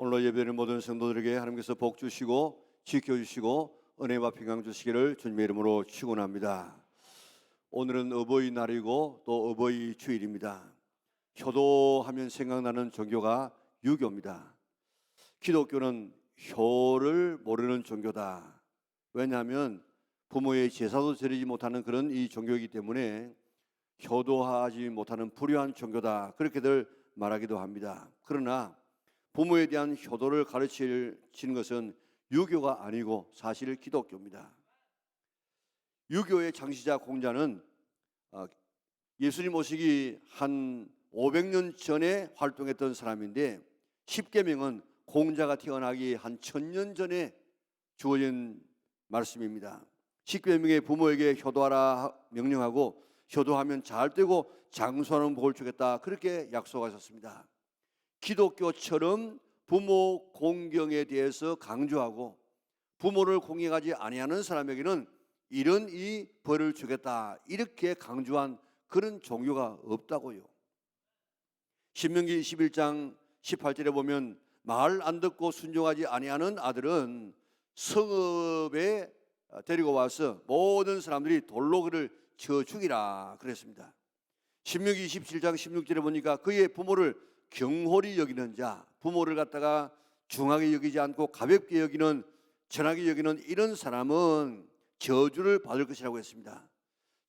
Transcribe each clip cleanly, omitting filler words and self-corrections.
오늘 예배드리는 모든 성도들에게 하나님께서 복 주시고 지켜주시고 은혜와 평강 주시기를 주님의 이름으로 축원합니다. 오늘은 어버이날이고 또 어버이 주일입니다. 효도하면 생각나는 종교가 유교입니다. 기독교는 효를 모르는 종교다. 왜냐하면 부모의 제사도 드리지 못하는 그런 이 종교이기 때문에 효도하지 못하는 불효한 종교다, 그렇게들 말하기도 합니다. 그러나 부모에 대한 효도를 가르치는 것은 유교가 아니고 사실 기독교입니다. 유교의 창시자 공자는 예수님 오시기 한 500년 전에 활동했던 사람인데, 십계명은 공자가 태어나기 한 1000년 전에 주어진 말씀입니다. 십계명에 부모에게 효도하라 명령하고 효도하면 잘 되고 장수하는 복을 주겠다, 그렇게 약속하셨습니다. 기독교처럼 부모 공경에 대해서 강조하고 부모를 공경하지 아니하는 사람에게는 이런 이 벌을 주겠다, 이렇게 강조한 그런 종교가 없다고요. 신명기 21장 18절에 보면 말 안 듣고 순종하지 아니하는 아들은 성읍에 데리고 와서 모든 사람들이 돌로 그를 쳐 죽이라 그랬습니다. 신명기 27장 16절에 보니까 그의 부모를 경홀히 여기는 자, 부모를 갖다가 중하게 여기지 않고 가볍게 여기는, 천하게 여기는 이런 사람은 저주를 받을 것이라고 했습니다.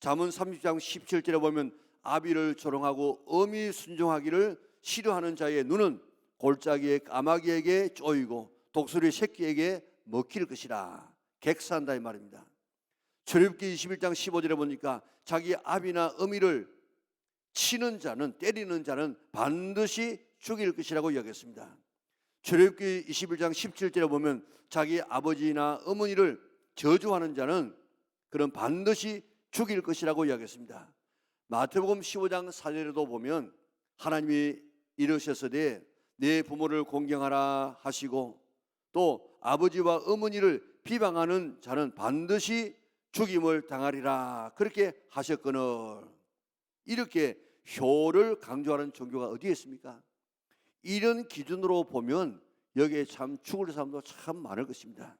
잠언 30장 17절에 보면 아비를 조롱하고 엄히 순종하기를 싫어하는 자의 눈은 골짜기의 까마귀에게 쪼이고 독수리 새끼에게 먹힐 것이라, 객사한다 이 말입니다. 출애굽기 21장 15절에 보니까 자기 아비나 어미를 치는 자는, 때리는 자는 반드시 죽일 것이라고 이야기했습니다. 출애굽기 21장 17절에 보면 자기 아버지나 어머니를 저주하는 자는 그런 반드시 죽일 것이라고 이야기했습니다. 마태복음 15장 4절에도 보면 하나님이 이르셨으되 내 부모를 공경하라 하시고 또 아버지와 어머니를 비방하는 자는 반드시 죽임을 당하리라, 그렇게 하셨거늘. 이렇게 효를 강조하는 종교가 어디에 있습니까? 이런 기준으로 보면 여기에 참 죽을 사람도 참 많을 것입니다.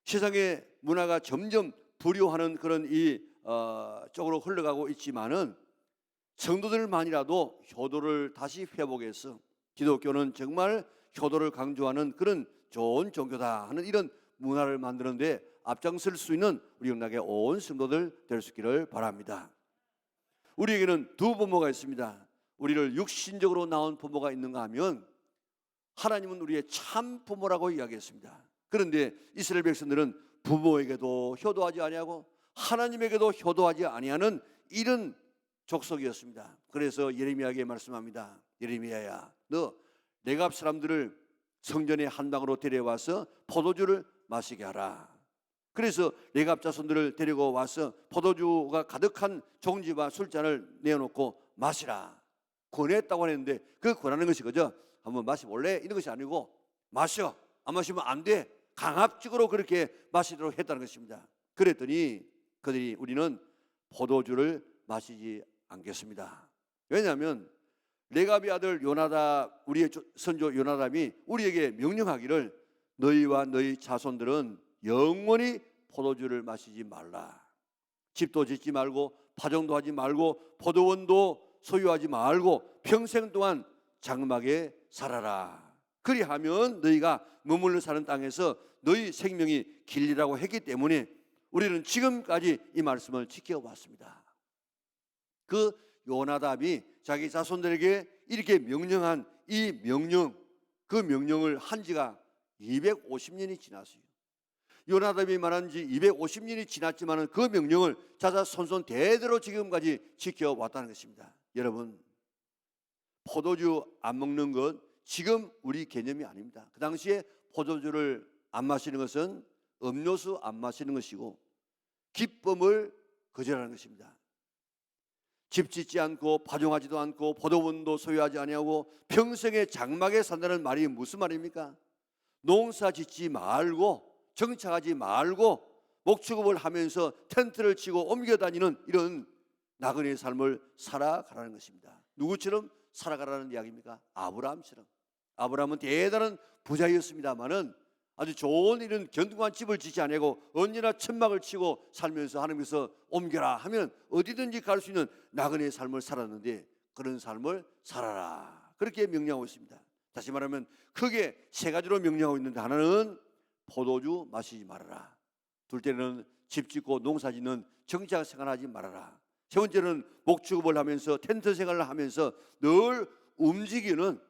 세상의 문화가 점점 불효하는 그런 쪽으로 흘러가고 있지만은 성도들만이라도 효도를 다시 회복해서 기독교는 정말 효도를 강조하는 그런 좋은 종교다 하는 이런 문화를 만드는데 앞장설 수 있는 우리 영락의 온 성도들 될 수 있기를 바랍니다. 우리에게는 두 부모가 있습니다. 우리를 육신적으로 낳은 부모가 있는가 하면 하나님은 우리의 참 부모라고 이야기했습니다. 그런데 이스라엘 백성들은 부모에게도 효도하지 아니하고 하나님에게도 효도하지 아니하는 이런 족속이었습니다. 그래서 예레미야에게 말씀합니다. 예레미야야, 너 레갑 사람들을 성전의 한 방으로 데려와서 포도주를 마시게 하라. 그래서 레갑 자손들을 데리고 와서 포도주가 가득한 종지와 술잔을 내어놓고 마시라 권했다고 했는데, 그 권하는 것이 그저 한번 마셔볼래? 이런 것이 아니고 마셔, 안 마시면 안 돼, 강압적으로 그렇게 마시도록 했다는 것입니다. 그랬더니 그들이 우리는 포도주를 마시지 않겠습니다. 왜냐하면 레갑의 아들 요나답, 우리의 선조 요나답이 우리에게 명령하기를 너희와 너희 자손들은 영원히 포도주를 마시지 말라. 집도 짓지 말고 파종도 하지 말고 포도원도 소유하지 말고 평생 동안 장막에 살아라. 그리하면 너희가 머물러 사는 땅에서 너희 생명이 길리라고 했기 때문에 우리는 지금까지 이 말씀을 지켜왔습니다. 그 요나답이 자기 자손들에게 이렇게 명령한 이 명령, 그 명령을 한 지가 250년이 지났어요. 요나답이 말한 지 250년이 지났지만 그 명령을 자자손손 대대로 지금까지 지켜왔다는 것입니다. 여러분, 포도주 안 먹는 것 지금 우리 개념이 아닙니다. 그 당시에 포도주를 안 마시는 것은 음료수 안 마시는 것이고 기쁨을 거절하는 것입니다. 집 짓지 않고 파종하지도 않고 포도원도 소유하지 아니하고 평생에 장막에 산다는 말이 무슨 말입니까? 농사 짓지 말고 정착하지 말고 목축업을 하면서 텐트를 치고 옮겨 다니는 이런 나그네의 삶을 살아가라는 것입니다. 누구처럼 살아가라는 이야기입니까? 아브라함처럼. 아브라함은 대단한 부자였습니다마는 아주 좋은 이런 견고한 집을 짓지 아니하고 언제나 천막을 치고 살면서 하나님께서 옮겨라 하면 어디든지 갈 수 있는 나그네의 삶을 살았는데, 그런 삶을 살아라 그렇게 명령하고 있습니다. 다시 말하면 크게 세 가지로 명령하고 있는데, 하나는 포도주 마시지 말아라, 둘째는 집 짓고 농사 짓는 정착 생활하지 말아라, 세 번째는 목축업을 하면서 텐트 생활을 하면서 늘 움직이는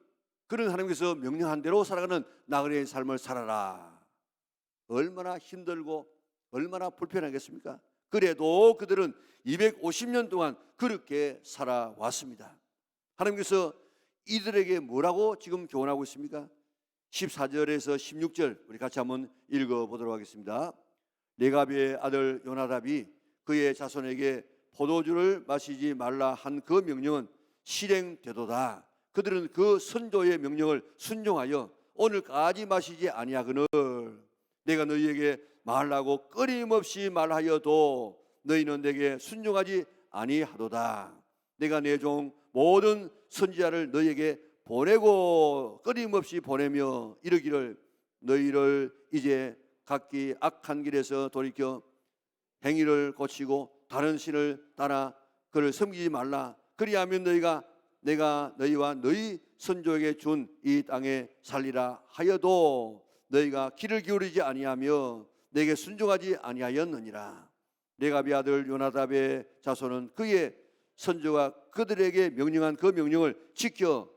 그런 하나님께서 명령한 대로 살아가는 나그네의 삶을 살아라. 얼마나 힘들고 얼마나 불편하겠습니까? 그래도 그들은 250년 동안 그렇게 살아왔습니다. 하나님께서 이들에게 뭐라고 지금 교훈하고 있습니까? 14절에서 16절 우리 같이 한번 읽어보도록 하겠습니다. 레갑의 아들 요나답이 그의 자손에게 포도주를 마시지 말라 한 그 명령은 실행되도다. 그들은 그 선조의 명령을 순종하여 오늘까지 마시지 아니하거늘 내가 너희에게 말하고 끊임없이 말하여도 너희는 내게 순종하지 아니하도다. 내가 내 종 모든 선지자를 너희에게 보내고 끊임없이 보내며 이르기를 너희를 이제 각기 악한 길에서 돌이켜 행위를 고치고 다른 신을 따라 그를 섬기지 말라. 그리하면 내가 너희와 너희 선조에게 준 이 땅에 살리라 하여도 너희가 귀를 기울이지 아니하며 내게 순종하지 아니하였느니라. 레갑의 아들 요나답의 자손은 그의 선조가 그들에게 명령한 그 명령을 지켜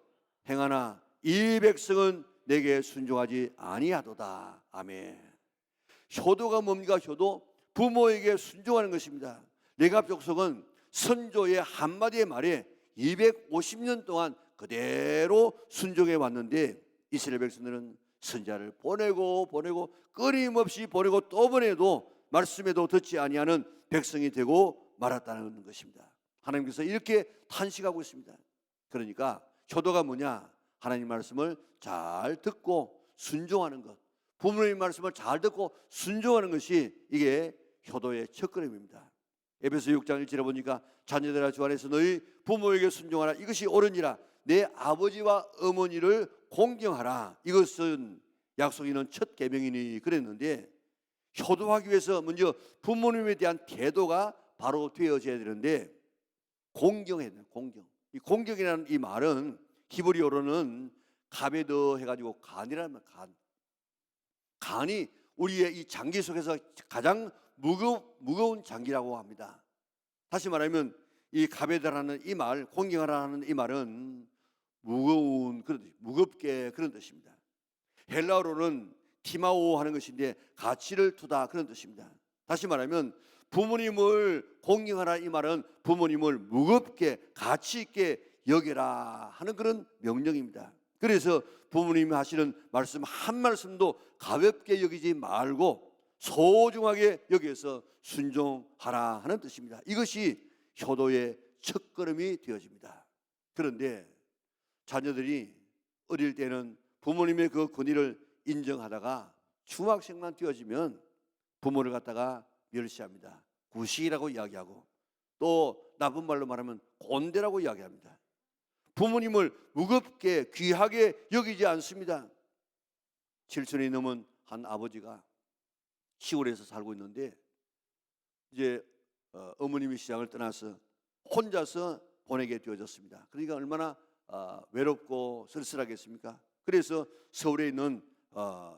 행하나 이 백성은 내게 순종하지 아니하도다. 아멘. 효도가 뭡니까? 효도, 부모에게 순종하는 것입니다. 레갑 족속은 선조의 한마디의 말에 250년 동안 그대로 순종해 왔는데, 이스라엘 백성들은 선지자를 보내고 끊임없이 보내고 또 보내도 말씀에도 듣지 아니하는 백성이 되고 말았다는 것입니다. 하나님께서 이렇게 탄식하고 있습니다. 그러니까 효도가 뭐냐? 하나님 말씀을 잘 듣고 순종하는 것, 부모님 말씀을 잘 듣고 순종하는 것이 이게 효도의 첫걸음입니다. 에베소 6장 1절에 보니까 자녀들아 주 안에서 너희 부모에게 순종하라, 이것이 옳으니라. 내 아버지와 어머니를 공경하라, 이것은 약속 있는 첫 계명이니 그랬는데, 효도하기 위해서 먼저 부모님에 대한 태도가 바로 되어져야 되는데, 공경해야 돼요. 공경. 이 공경이라는 이 말은 히브리어로는 가베드 해가지고 간이라는 말, 간이 우리의 이 장기 속에서 가장 무거운 장기라고 합니다. 다시 말하면 이 가베드라는 이 말, 공경하라는 이 말은 무거운 그런 뜻, 무겁게 그런 뜻입니다. 헬라어로는 티마오 하는 것인데 가치를 두다 그런 뜻입니다. 다시 말하면 부모님을 공경하라 이 말은 부모님을 무겁게 가치 있게 여겨라 하는 그런 명령입니다. 그래서 부모님이 하시는 말씀 한 말씀도 가볍게 여기지 말고 소중하게 여기서 순종하라 하는 뜻입니다. 이것이 효도의 첫걸음이 되어집니다. 그런데 자녀들이 어릴 때는 부모님의 그 권위를 인정하다가 중학생만 되어지면 부모를 갖다가 멸시합니다. 구식이라고 이야기하고 또 나쁜 말로 말하면 꼰대라고 이야기합니다. 부모님을 무겁게 귀하게 여기지 않습니다. 7천이 넘은 한 아버지가 시골에서 살고 있는데 이제 어머님이 시장을 떠나서 혼자서 보내게 되어졌습니다. 그러니까 얼마나 외롭고 쓸쓸하겠습니까? 그래서 서울에 있는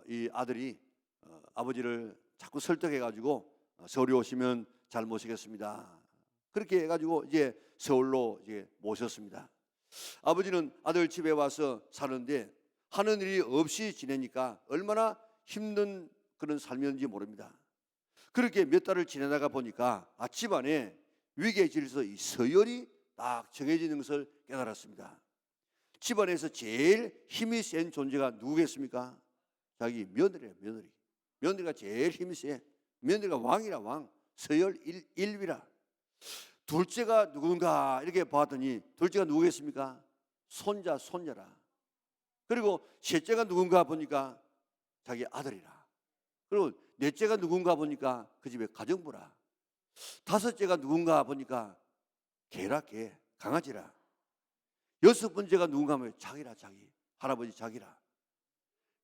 이 아들이 아버지를 자꾸 설득해가지고 서울에 오시면 잘 모시겠습니다. 그렇게 해가지고 이제 서울로 이제 모셨습니다. 아버지는 아들 집에 와서 사는데 하는 일이 없이 지내니까 얼마나 힘든 그런 삶이었는지 모릅니다. 그렇게 몇 달을 지내다가 보니까 집안에 위계 질서 이 서열이 딱 정해지는 것을 깨달았습니다. 집안에서 제일 힘이 센 존재가 누구겠습니까? 자기 며느리예요. 며느리가 제일 힘이 세. 며느리가 왕이라 왕. 서열 1위라. 둘째가 누군가 이렇게 봤더니 둘째가 누구겠습니까? 손자라. 그리고 셋째가 누군가 보니까 자기 아들이라. 그리고 넷째가 누군가 보니까 그 집에 가정부라. 다섯째가 누군가 보니까 개라, 개, 강아지라. 여섯 번째가 누군가 하면 자기라, 자기. 할아버지 자기라.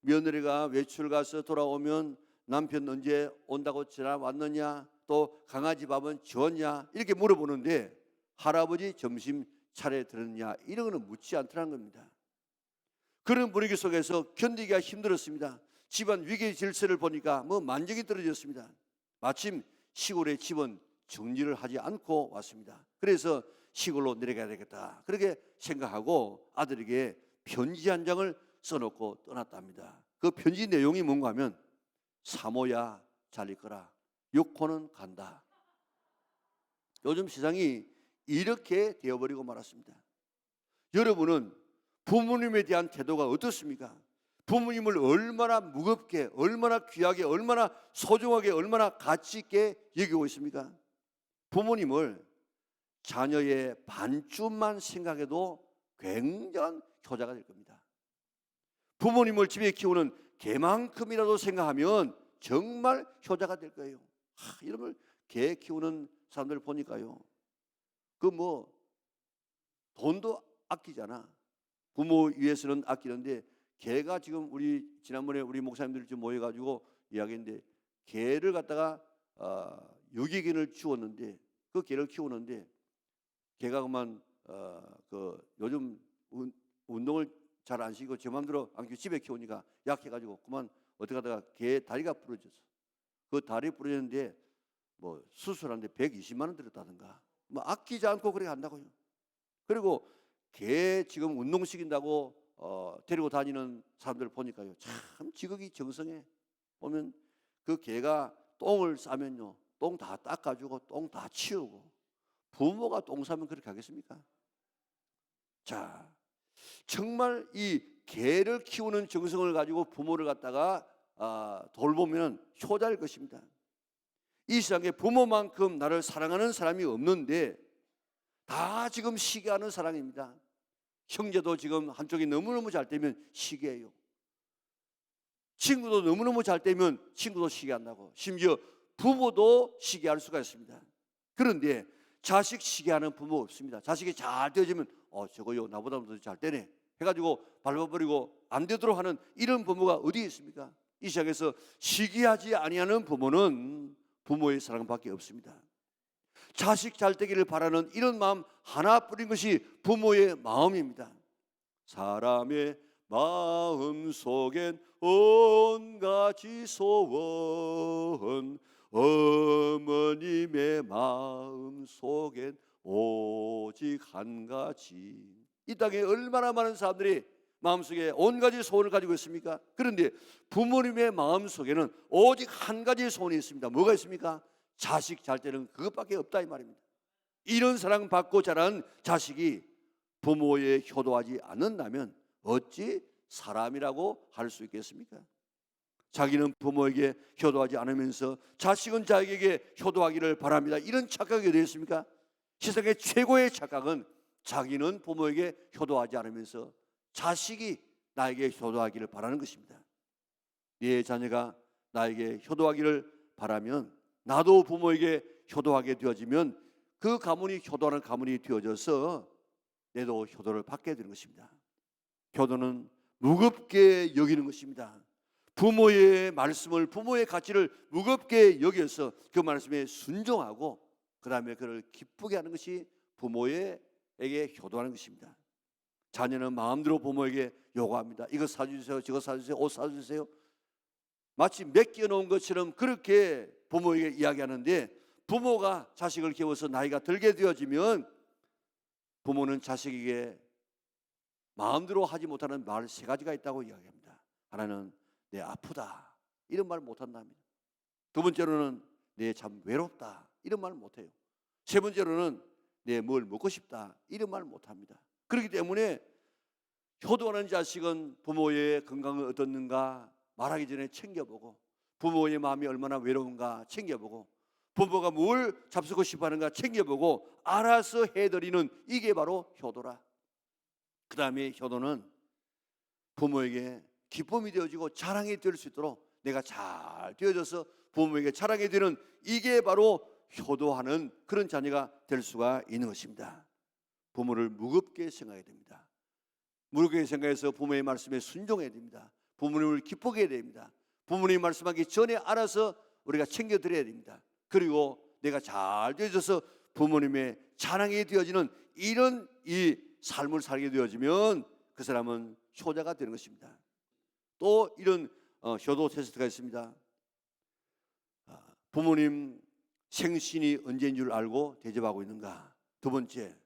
며느리가 외출 가서 돌아오면 남편 언제 온다고 전화 왔느냐, 또 강아지 밥은 줬냐 이렇게 물어보는데 할아버지 점심 차례 들었냐 이런 거는 묻지 않더라는 겁니다. 그런 분위기 속에서 견디기가 힘들었습니다. 집안 위기 질서를 보니까 만족이 떨어졌습니다. 마침 시골의 집은 정리를 하지 않고 왔습니다. 그래서 시골로 내려가야 되겠다 그렇게 생각하고 아들에게 편지 한 장을 써놓고 떠났답니다. 그 편지 내용이 뭔가 하면 사모야 잘 있거라, 육호는 간다. 요즘 세상이 이렇게 되어버리고 말았습니다. 여러분은 부모님에 대한 태도가 어떻습니까? 부모님을 얼마나 무겁게, 얼마나 귀하게, 얼마나 소중하게, 얼마나 가치 있게 여기고 있습니까? 부모님을 자녀의 반쯤만 생각해도 굉장한 효자가 될 겁니다. 부모님을 집에 키우는 개만큼이라도 생각하면 정말 효자가 될 거예요. 이런 개 키우는 사람들 보니까요, 돈도 아끼잖아. 부모 위해서는 아끼는데 개가 지금 우리 지난번에 우리 목사님들이 좀 모여가지고 이야기했는데 개를 갖다가 유기견을 키웠는데 그 개를 키우는데 개가 그만 요즘 운동을 잘 안 시키고 제 마음대로 안 키우고 집에 키우니까 약해가지고 그만 어떻게 하다가 개 다리가 부러졌어. 그 다리 부러졌는데 수술하는데 120만 원 들었다든가 아끼지 않고 그렇게 한다고요. 그리고 개 지금 운동 시킨다고 데리고 다니는 사람들 보니까요, 참 지극히 정성해. 보면 그 개가 똥을 싸면요, 똥 다 닦아주고 똥 다 치우고. 부모가 똥 싸면 그렇게 하겠습니까? 자, 정말 이 개를 키우는 정성을 가지고 부모를 갖다가 돌보면 효자일 것입니다. 이 세상에 부모만큼 나를 사랑하는 사람이 없는데 다 지금 시기하는 사랑입니다. 형제도 지금 한쪽이 너무너무 잘 되면 시기해요. 친구도 너무너무 잘 되면 친구도 시기한다고. 심지어 부모도 시기할 수가 있습니다. 그런데 자식 시기하는 부모 없습니다. 자식이 잘 되어지면 저거요 나보다 더 잘 되네 해가지고 밟아버리고 안 되도록 하는 이런 부모가 어디에 있습니까? 이 세상에서 시기하지 아니하는 부모는 부모의 사랑밖에 없습니다. 자식 잘 되기를 바라는 이런 마음 하나뿐인 것이 부모의 마음입니다. 사람의 마음 속엔 온가지 소원, 어머님의 마음 속엔 오직 한 가지. 이 땅에 얼마나 많은 사람들이 마음속에 온 가지 소원을 가지고 있습니까? 그런데 부모님의 마음속에는 오직 한 가지 소원이 있습니다. 뭐가 있습니까? 자식 잘 때는 그것밖에 없다 이 말입니다. 이런 사랑 받고 자란 자식이 부모에 효도하지 않는다면 어찌 사람이라고 할 수 있겠습니까? 자기는 부모에게 효도하지 않으면서 자식은 자기에게 효도하기를 바랍니다. 이런 착각이 어디 있습니까? 세상의 최고의 착각은 자기는 부모에게 효도하지 않으면서 자식이 나에게 효도하기를 바라는 것입니다. 네 자녀가 나에게 효도하기를 바라면 나도 부모에게 효도하게 되어지면 그 가문이 효도하는 가문이 되어져서 내도 효도를 받게 되는 것입니다. 효도는 무겁게 여기는 것입니다. 부모의 말씀을, 부모의 가치를 무겁게 여겨서 그 말씀에 순종하고 그 다음에 그를 기쁘게 하는 것이 부모에게 효도하는 것입니다. 자녀는 마음대로 부모에게 요구합니다. 이거 사주세요, 저거 사주세요, 옷 사주세요. 마치 맡겨놓은 것처럼 그렇게 부모에게 이야기하는데, 부모가 자식을 키워서 나이가 들게 되어지면 부모는 자식에게 마음대로 하지 못하는 말 세 가지가 있다고 이야기합니다. 하나는 내 아프다 이런 말 못한답니다. 두 번째로는 내 참 외롭다 이런 말 못해요. 세 번째로는 내 뭘 먹고 싶다 이런 말 못합니다. 그렇기 때문에 효도하는 자식은 부모의 건강을 어떻는가 말하기 전에 챙겨보고, 부모의 마음이 얼마나 외로운가 챙겨보고, 부모가 뭘 잡수고 싶어하는가 챙겨보고 알아서 해드리는, 이게 바로 효도라. 그 다음에 효도는 부모에게 기쁨이 되어지고 자랑이 될 수 있도록 내가 잘 되어져서 부모에게 자랑이 되는, 이게 바로 효도하는 그런 자녀가 될 수가 있는 것입니다. 부모를 무겁게 생각해야 됩니다. 무르게 생각해서 부모의 말씀에 순종해야 됩니다. 부모님을 기쁘게 해야 됩니다. 부모님이 말씀하기 전에 알아서 우리가 챙겨드려야 됩니다. 그리고 내가 잘 되어져서 부모님의 자랑이 되어지는 이런 이 삶을 살게 되어지면 그 사람은 효자가 되는 것입니다. 또 이런 효도 테스트가 있습니다. 부모님 생신이 언제인 줄 알고 대접하고 있는가. 두 번째,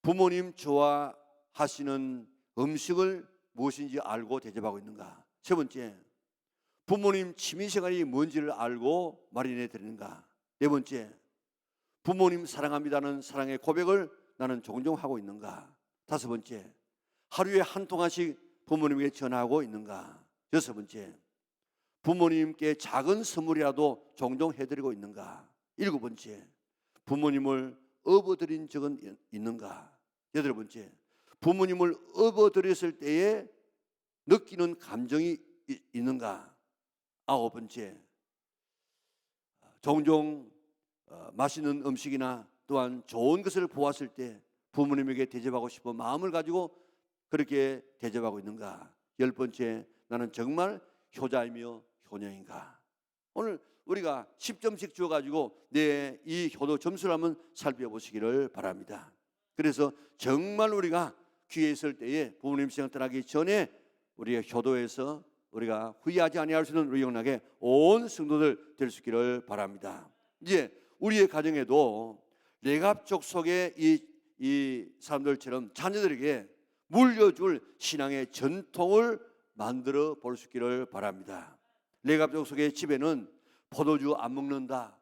부모님 좋아하시는 음식을 무엇인지 알고 대접하고 있는가. 세 번째, 부모님 취미생활이 뭔지를 알고 마련해 드리는가. 네 번째, 부모님 사랑합니다는 사랑의 고백을 나는 종종 하고 있는가. 다섯 번째, 하루에 한 통화씩 부모님에게 전화하고 있는가. 여섯 번째, 부모님께 작은 선물이라도 종종 해드리고 있는가. 일곱 번째, 부모님을 업어드린 적은 있는가. 여덟 번째, 부모님을 업어드렸을 때에 느끼는 감정이 있는가. 아홉 번째, 종종 맛있는 음식이나 또한 좋은 것을 보았을 때 부모님에게 대접하고 싶은 마음을 가지고 그렇게 대접하고 있는가. 열 번째, 나는 정말 효자이며 효녀인가. 오늘 우리가 10점씩 주어가지고 내 이 효도 점수를 한번 살펴보시기를 바랍니다. 그래서 정말 우리가 귀에 있을 때에 부모님 시간 떠나기 전에 우리의 효도에서 우리가 후회하지 아니할 수 있는 우리 영락의 온 성도들 될 수 있기를 바랍니다. 이제 우리의 가정에도 레갑족 속의 이 사람들처럼 자녀들에게 물려줄 신앙의 전통을 만들어 볼 수 있기를 바랍니다. 레갑족 속의 집에는 포도주 안 먹는다,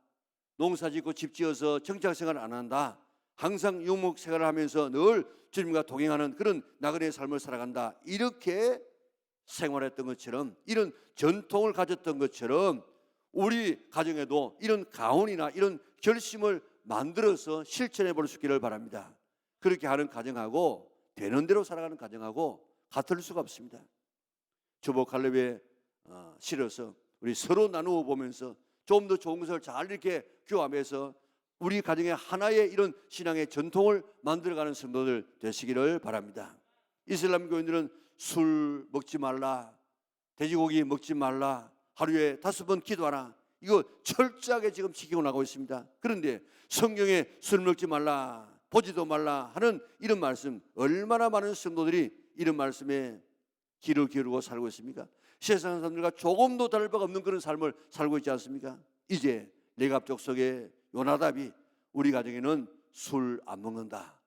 농사 짓고 집 지어서 정착생활 안 한다, 항상 유목 생활을 하면서 늘 주님과 동행하는 그런 나그네의 삶을 살아간다, 이렇게 생활했던 것처럼, 이런 전통을 가졌던 것처럼 우리 가정에도 이런 가훈이나 이런 결심을 만들어서 실천해 볼 수 있기를 바랍니다. 그렇게 하는 가정하고 되는 대로 살아가는 가정하고 같을 수가 없습니다. 주복 갈렙에 실어서 우리 서로 나누어 보면서 좀 더 좋은 것을 잘 이렇게 교합해서 우리 가정에 하나의 이런 신앙의 전통을 만들어가는 성도들 되시기를 바랍니다. 이슬람 교인들은 술 먹지 말라, 돼지고기 먹지 말라, 하루에 5번 기도하라, 이거 철저하게 지금 지키고 나가고 있습니다. 그런데 성경에 술 먹지 말라, 보지도 말라 하는 이런 말씀, 얼마나 많은 성도들이 이런 말씀에 귀를 기울이고 살고 있습니까? 세상 사람들과 조금도 다를 바가 없는 그런 삶을 살고 있지 않습니까? 이제 레갑족 속의 요나답이 우리 가정에는 술 안 먹는다,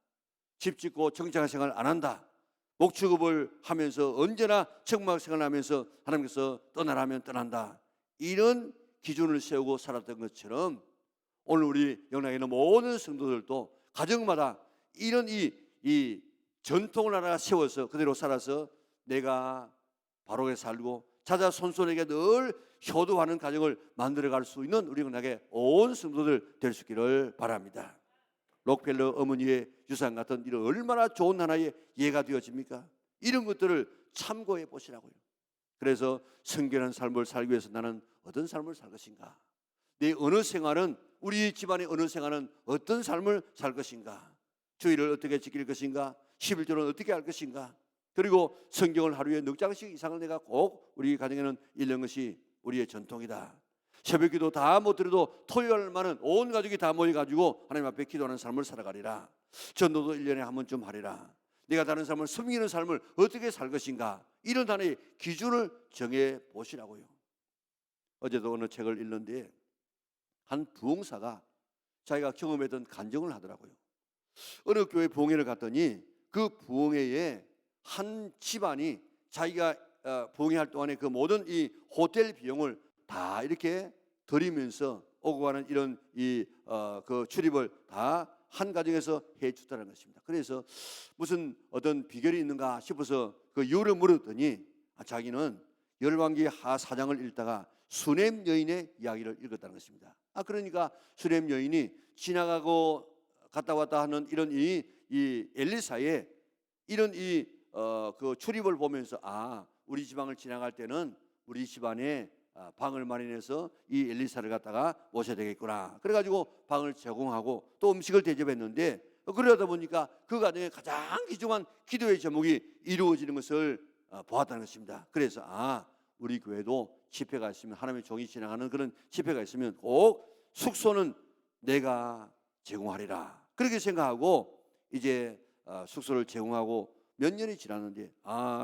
집 짓고 정착 생활 안 한다, 목축업을 하면서 언제나 청막 생활하면서 하나님께서 떠나라면 떠난다, 이런 기준을 세우고 살았던 것처럼 오늘 우리 영락에 있는 모든 성도들도 가정마다 이런 이 전통을 하나 세워서 그대로 살아서 내가 바르게 살고 자자손손에게 늘 효도하는 가정을 만들어갈 수 있는 우리 영락의 온 성도들 될 수 있기를 바랍니다. 록펠러 어머니의 유산 같은 이런 얼마나 좋은 하나의 예가 되어집니까? 이런 것들을 참고해 보시라고요. 그래서 성결한 삶을 살기 위해서 나는 어떤 삶을 살 것인가, 내 어느 생활은, 우리 집안의 어느 생활은 어떤 삶을 살 것인가, 주일을 어떻게 지킬 것인가, 11조는 어떻게 할 것인가, 그리고 성경을 하루에 4장씩 이상을 내가 꼭 우리 가정에는 읽는 것이 우리의 전통이다. 새벽기도 다 못 드려도 토요일만은 온 가족이 다 모여가지고 하나님 앞에 기도하는 삶을 살아가리라. 전도도 1년에 한 번쯤 하리라. 내가 다른 삶을 섬기는 삶을 어떻게 살 것인가, 이런 하나의 기준을 정해 보시라고요. 어제도 어느 책을 읽는데 한 부흥사가 자기가 경험했던 간증을 하더라고요. 어느 교회 부흥회를 갔더니 그 부흥회에 한 집안이 자기가 부흥회할 동안에 그 모든 이 호텔 비용을 다 이렇게 드리면서 오고 가는 이런 그 출입을 다 한 가정에서 해 주다는 것입니다. 그래서 무슨 어떤 비결이 있는가 싶어서 그 이유를 물었더니 자기는 열왕기 하 4장을 읽다가 수넴 여인의 이야기를 읽었다는 것입니다. 그러니까 수넴 여인이 지나가고 갔다 왔다 하는 이런 이 엘리사의 이런 그 출입을 보면서 우리 지방을 지나갈 때는 우리 집안에 방을 마련해서 이 엘리사를 갖다가 모셔야 되겠구나. 그래가지고 방을 제공하고 또 음식을 대접했는데 그러다 보니까 그 가정에 가장 귀중한 기도의 제목이 이루어지는 것을 보았다는 것입니다. 그래서 우리 교회도 집회가 있으면, 하나님의 종이 지나가는 그런 집회가 있으면 꼭 숙소는 내가 제공하리라, 그렇게 생각하고 이제 숙소를 제공하고 몇 년이 지났는데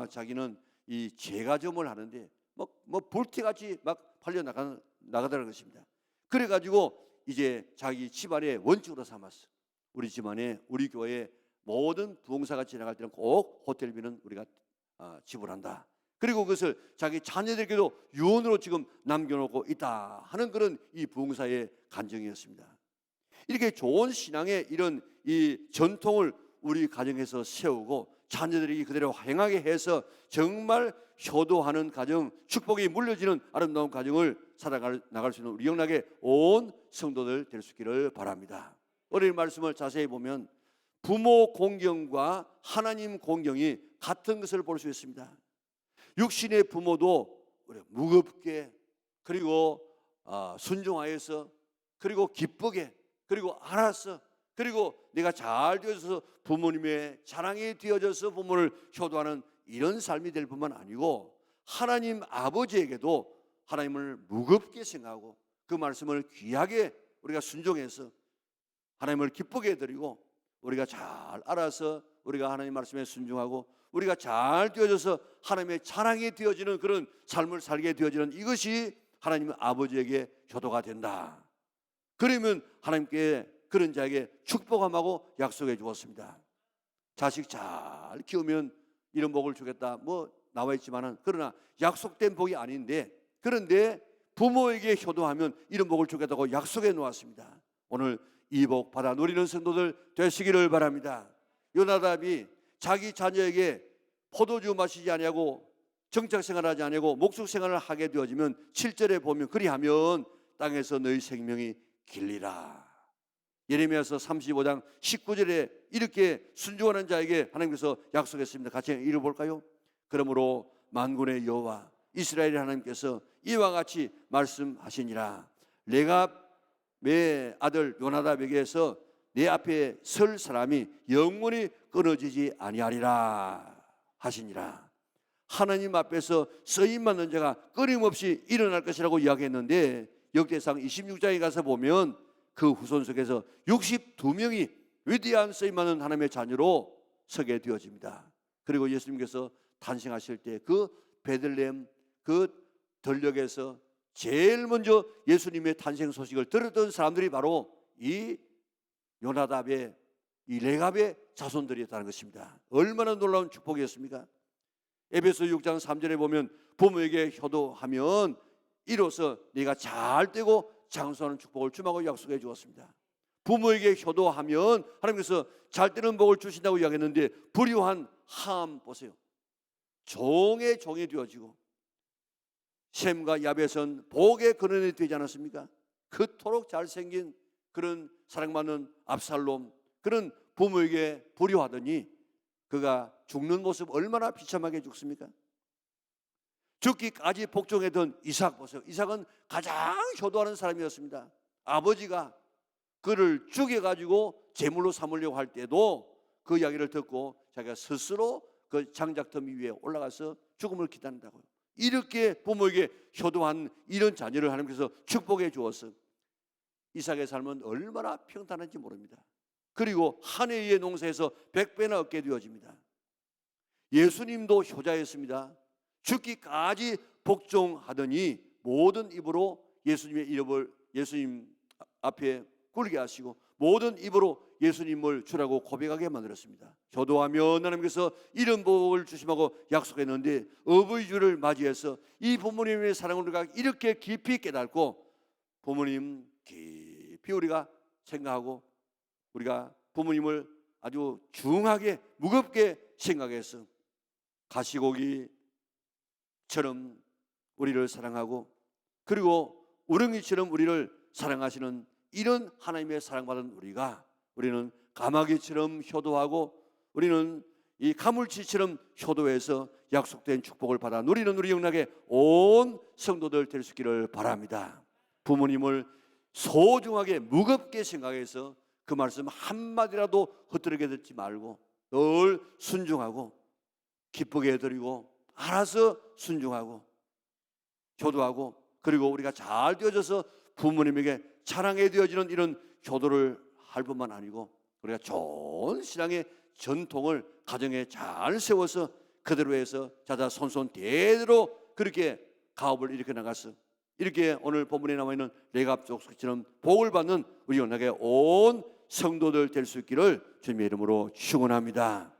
자기는 이 제과점을 하는데 뭐 볼티같이 막 팔려 나가더라는 것입니다. 그래가지고 이제 자기 집안의 원칙으로 삼았어. 우리 집안에, 우리 교회에 모든 부흥사가 지나갈 때는 꼭 호텔비는 우리가 지불한다. 그리고 그것을 자기 자녀들에게도 유언으로 지금 남겨놓고 있다 하는 그런 이 부흥사의 간증이었습니다. 이렇게 좋은 신앙의 이런 이 전통을 우리 가정에서 세우고 자녀들이 그대로 행하게 해서 정말 효도하는 가정, 축복이 물려지는 아름다운 가정을 살아나갈 수 있는 우리 영락의 온 성도들 될 수 있기를 바랍니다. 오늘 말씀을 자세히 보면 부모 공경과 하나님 공경이 같은 것을 볼 수 있습니다. 육신의 부모도 무겁게, 그리고 순종하여서, 그리고 기쁘게, 그리고 알아서, 그리고 내가 잘 되어져서 부모님의 자랑이 되어져서 부모를 효도하는 이런 삶이 될 뿐만 아니고, 하나님 아버지에게도 하나님을 무겁게 생각하고 그 말씀을 귀하게 우리가 순종해서 하나님을 기쁘게 드리고, 우리가 잘 알아서 우리가 하나님 말씀에 순종하고 우리가 잘 되어져서 하나님의 자랑이 되어지는 그런 삶을 살게 되어지는 이것이 하나님 아버지에게 효도가 된다. 그러면 하나님께 그런 자에게 축복함하고 약속해 주었습니다. 자식 잘 키우면 이런 복을 주겠다 뭐 나와 있지만은, 그러나 약속된 복이 아닌데, 그런데 부모에게 효도하면 이런 복을 주겠다고 약속해 놓았습니다. 오늘 이 복 받아 누리는 성도들 되시기를 바랍니다. 요나답이 자기 자녀에게 포도주 마시지 아니하고 정착생활하지 아니하고 목축생활을 하게 되어지면 7절에 보면 그리하면 땅에서 너희 생명이 길리라. 예레미야서 35장 19절에 이렇게 순종하는 자에게 하나님께서 약속했습니다. 같이 읽어볼까요? 그러므로 만군의 여호와 이스라엘의 하나님께서 이와 같이 말씀하시니라. 레갑의 아들 요나답에게서 내 앞에 설 사람이 영원히 끊어지지 아니하리라 하시니라. 하나님 앞에서 쓰임받는 자가 끊임없이 일어날 것이라고 이야기했는데, 역대상 26장에 가서 보면 그 후손 속에서 62명이 위대한 쓰임받는 하나님의 자녀로 서게 되어집니다. 그리고 예수님께서 탄생하실 때 그 베들레헴 그 들녘에서 제일 먼저 예수님의 탄생 소식을 들었던 사람들이 바로 이 요나답의, 이 레갑의 자손들이었다는 것입니다. 얼마나 놀라운 축복이었습니까? 에베소 6장 3절에 보면 부모에게 효도하면 이로써 네가 잘 되고 장수하는 축복을 주마고 약속해 주었습니다. 부모에게 효도하면 하나님께서 잘 되는 복을 주신다고 이야기했는데, 불효한 함 보세요. 종의 종이 되어지고 셈과 야벳은 복의 근원이 되지 않았습니까? 그토록 잘생긴 그런 사랑받는 압살롬, 그런 부모에게 불효하더니 그가 죽는 모습 얼마나 비참하게 죽습니까? 죽기까지 복종했던 이삭 보세요. 이삭은 가장 효도하는 사람이었습니다. 아버지가 그를 죽여가지고 제물로 삼으려고 할 때도 그 이야기를 듣고 자기가 스스로 그 장작더미 위에 올라가서 죽음을 기다린다고요. 이렇게 부모에게 효도한 이런 자녀를 하나님께서 축복해 주어서 이삭의 삶은 얼마나 평탄한지 모릅니다. 그리고 한 해의 농사에서 100배나 얻게 되어집니다. 예수님도 효자였습니다. 죽기까지 복종하더니 모든 입으로 예수님의 이름을 예수님 앞에 꿇게 하시고 모든 입으로 예수님을 주라고 고백하게 만들었습니다. 효도하면 하나님께서 이런 복을 주심하고 약속했는데, 어버이 주를 맞이해서 이 부모님의 사랑을 우리가 이렇게 깊이 깨닫고 부모님 깊이 우리가 생각하고 우리가 부모님을 아주 중하게 무겁게 생각해서 가시고기처럼 우리를 사랑하고, 그리고 우렁이처럼 우리를 사랑하시는 이런 하나님의 사랑받은 우리는 가마귀처럼 효도하고 우리는 이 가물치처럼 효도해서 약속된 축복을 받아 누리는 우리 영락의 온 성도들 될 수 있기를 바랍니다. 부모님을 소중하게 무겁게 생각해서 그 말씀 한마디라도 헛들게 듣지 말고 늘 순종하고 기쁘게 해드리고 알아서 순종하고 효도하고, 그리고 우리가 잘 되어져서 부모님에게 자랑해 되어지는 이런 효도를 할 뿐만 아니고 우리가 좋은 신앙의 전통을 가정에 잘 세워서 그대로 해서 자자 손손 대대로 그렇게 가업을 일으켜 나가서 이렇게 오늘 본문에 나와 있는 레갑 족속처럼 복을 받는 우리 연락의 온 성도들 될 수 있기를 주님의 이름으로 축원합니다.